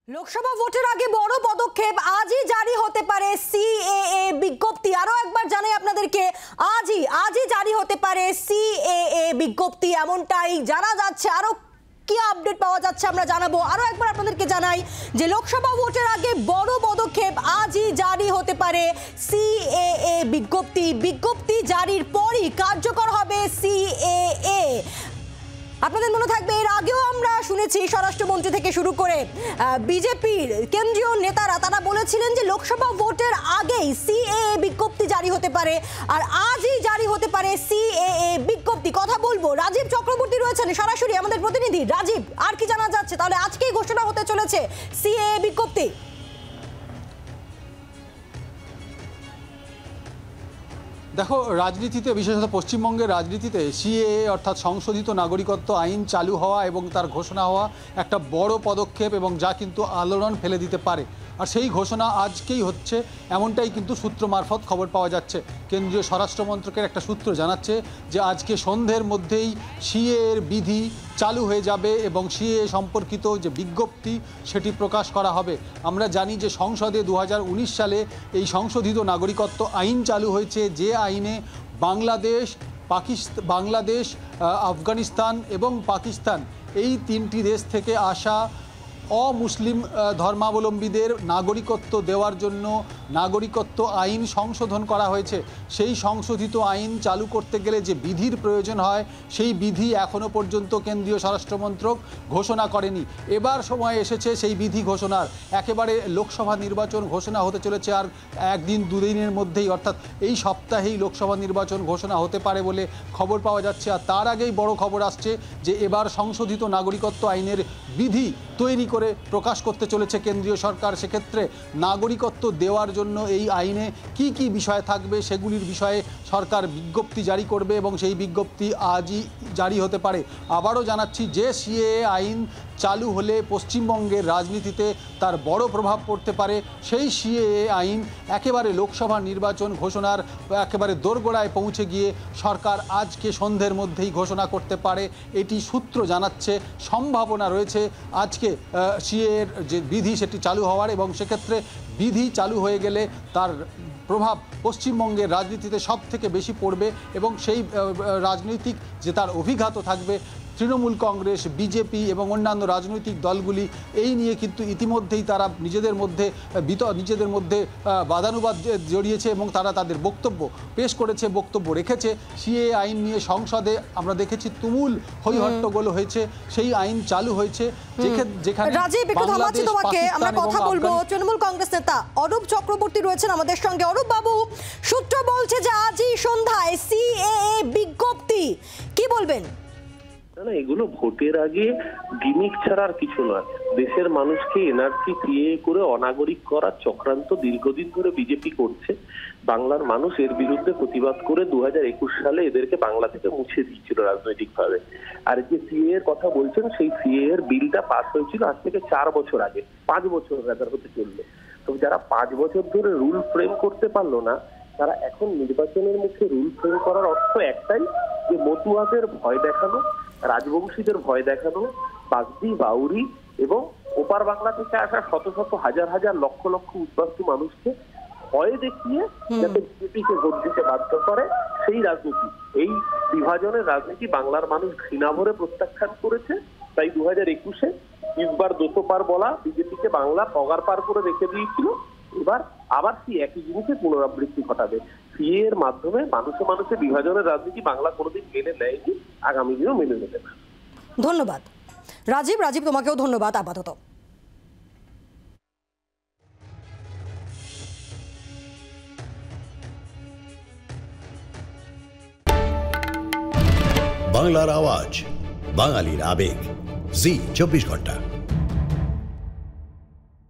লোকসভা ভোটের আগে বড় পদক্ষেপ, আজই জারি হতে পারে সিএএ বিজ্ঞপ্তি। আরো একবার জানাই আপনাদেরকে, আজই জারি হতে পারে সিএএ বিজ্ঞপ্তি, এমনটাই জানা যাচ্ছে। আরো কি আপডেট পাওয়া যাচ্ছে আমরা জানাবো। আরো একবার আপনাদেরকে জানাই যে লোকসভা ভোটের আগে বড় পদক্ষেপ, আজই জারি হতে পারে সিএএ বিজ্ঞপ্তি জারির পরই কার্যকর হবে সিএএ। আপনাদের মনে থাকবে এর আগেও আমরা শুনেছি স্বরাষ্ট্রমন্ত্রী থেকে শুরু করে বিজেপির কেন্দ্রীয় নেতারা তারা বলেছিলেন যে লোকসভা ভোটের আগেই সিএএ বিজ্ঞপ্তি জারি হতে পারে, আর আজই জারি হতে পারে সিএএ বিজ্ঞপ্তি। কথা বলবো, রাজীব চক্রবর্তী রয়েছেন সরাসরি আমাদের প্রতিনিধি। রাজীব, আর কি জানা যাচ্ছে? তাহলে আজকেই ঘোষণা হতে চলেছে সিএএ বিজ্ঞপ্তি। দেখো, রাজনীতিতে, বিশেষত পশ্চিমবঙ্গের রাজনীতিতে সিএএ অর্থাৎ সংশোধিত নাগরিকত্ব আইন চালু হওয়া এবং তার ঘোষণা হওয়া একটা বড় পদক্ষেপ, এবং যা কিন্তু আলোড়ন ফেলে দিতে পারে। আর সেই ঘোষণা আজকেই হচ্ছে, এমনটাই কিন্তু সূত্র মারফত খবর পাওয়া যাচ্ছে। কেন্দ্রীয় স্বরাষ্ট্র মন্ত্রকের একটা সূত্র জানাচ্ছে যে আজকে সন্ধ্যের মধ্যেই সিএএর বিধি চালু হয়ে যাবে এবং সিএএ সম্পর্কিত যে বিজ্ঞপ্তি সেটি প্রকাশ করা হবে। আমরা জানি যে সংসদে 2019 সালে এই সংশোধিত নাগরিকত্ব আইন চালু হয়েছে, যে আইনে বাংলাদেশ, আফগানিস্তান এবং পাকিস্তান এই তিনটি দেশ থেকে আসা অমুসলিম ধর্মাবলম্বীদের নাগরিকত্ব দেওয়ার জন্য নাগরিকত্ব আইন সংশোধন করা হয়েছে। সেই সংশোধিত আইন চালু করতে গেলে যে বিধির প্রয়োজন হয়, সেই বিধি এখনও পর্যন্ত কেন্দ্রীয় স্বরাষ্ট্রমন্ত্রক ঘোষণা করেনি। এবার সময় এসেছে সেই বিধি ঘোষণার। একেবারে লোকসভা নির্বাচন ঘোষণা হতে চলেছে আর একদিন দুদিনের মধ্যেই, অর্থাৎ এই সপ্তাহেই লোকসভা নির্বাচন ঘোষণা হতে পারে বলে খবর পাওয়া যাচ্ছে। আর তার আগেই বড় খবর আসছে যে এবার সংশোধিত নাগরিকত্ব আইনের বিধি তৈরি করে প্রকাশ করতে চলেছে কেন্দ্রীয় সরকার। সেক্ষেত্রে নাগরিকত্ব দেওয়ার জন্য এই আইনে কি কি বিষয় থাকবে সেগুলির বিষয়ে সরকার বিজ্ঞপ্তি জারি করবে এবং সেই বিজ্ঞপ্তি আজই জারি হতে পারে। আবারও জানাচ্ছি যে সিএএ আইন চালু হলে পশ্চিমবঙ্গের রাজনীতিতে তার বড় প্রভাব পড়তে পারে। সেই সিএএ আইন একেবারে লোকসভা নির্বাচন ঘোষণার একেবারে দোরগোড়ায় পৌঁছে গিয়ে সরকার আজকে সন্ধ্যের মধ্যেই ঘোষণা করতে পারে, এটি সূত্র জানাচ্ছে। সম্ভাবনা রয়েছে আজকে সিএএর যে বিধি সেটি চালু হওয়ার, এবং সেক্ষেত্রে বিধি চালু হয়ে গেলে তার প্রভাব পশ্চিমবঙ্গের রাজনীতিতে সব থেকে বেশি পড়বে, এবং সেই রাজনৈতিক যে তার অভিঘাত থাকবে। তৃণমূল কংগ্রেস, বিজেপি এবং অন্যান্য রাজনৈতিক দলগুলি এই নিয়ে কিন্তু ইতিমধ্যেই তারা নিজেদের মধ্যে বাদানুবাদ জড়িয়েছে এবং তারা তাদের বক্তব্য পেশ করেছে, বক্তব্য রেখেছে। সিএএ আইন নিয়ে সংসদে আমরা দেখেছি তুমুল হইহট্টগোল হয়েছে। সেই আইন চালু হয়েছে যেখানে রাজীব, একটু থামাচ্ছি তোমাকে, আমরা কথা বলবো। তৃণমূল কংগ্রেস নেতা অরূপ চক্রবর্তী রয়েছেন আমাদের সঙ্গে। অরূপ বাবু, সূত্র বলছে যে আজই সন্ধ্যায় সিএএ বিজ্ঞপ্তি, কি বলবেন? না, এগুলো ভোটের আগে গিমিক ছাড়া আর কিছু নয়। দেশের মানুষকে এনআরসি সিএএ করে অনাগরিক করার চক্রান্ত দীর্ঘদিন ধরে বিজেপি করছে। বাংলার মানুষ এর বিরুদ্ধে প্রতিবাদ করে 2021 সালে এদেরকে বাংলা থেকে মুছে দিয়েছিল রাজনৈতিকভাবে। আর যে সিএএ এর কথা বলছেন, সেই সিএএ এর বিলটা পাস হয়েছিল আজ থেকে 4 বছর আগে, 5 বছর রাজার হতে চললো। তো যারা 5 বছর ধরে রুল ফ্রেম করতে পারলো না, তারা এখন নির্বাচনের মুখে রুল ফ্রেম করার অর্থ একটাই, যে মতুয়াদের ভয় দেখানো, রাজবংশীদের ভয় দেখানো, বাগদি, বাউরি এবং ওপার বাংলা থেকে আসা শত শত হাজার হাজার লক্ষ লক্ষ উদ্বাস্তু মানুষকে ভয় দেখিয়ে যাতে বিজেপিকে ভোট দিতে বাধ্য করে, সেই রাজনীতি, এই বিভাজনের রাজনীতি বাংলার মানুষ ঘৃণা ভরে প্রত্যাখ্যান করেছে। তাই 2021-এ ইসবার 200 পার বলা বিজেপিকে বাংলা পগার পার করে রেখে দিয়েছিল। এবার আবার সেই একই জিনিসের পুনরাবৃত্তি ঘটাবে। সিএ এর মাধ্যমে মানুষে বিভাজনের রাজনীতি বাংলা কোনোদিন মেনে নেয়নি, আগামী দিনও মেনে নেবে না। ধন্যবাদ রাজীব। তোমাকেও ধন্যবাদ আপাতত। বাংলার আওয়াজ, বাঙালির আবেগ, জি 24 ঘন্টা।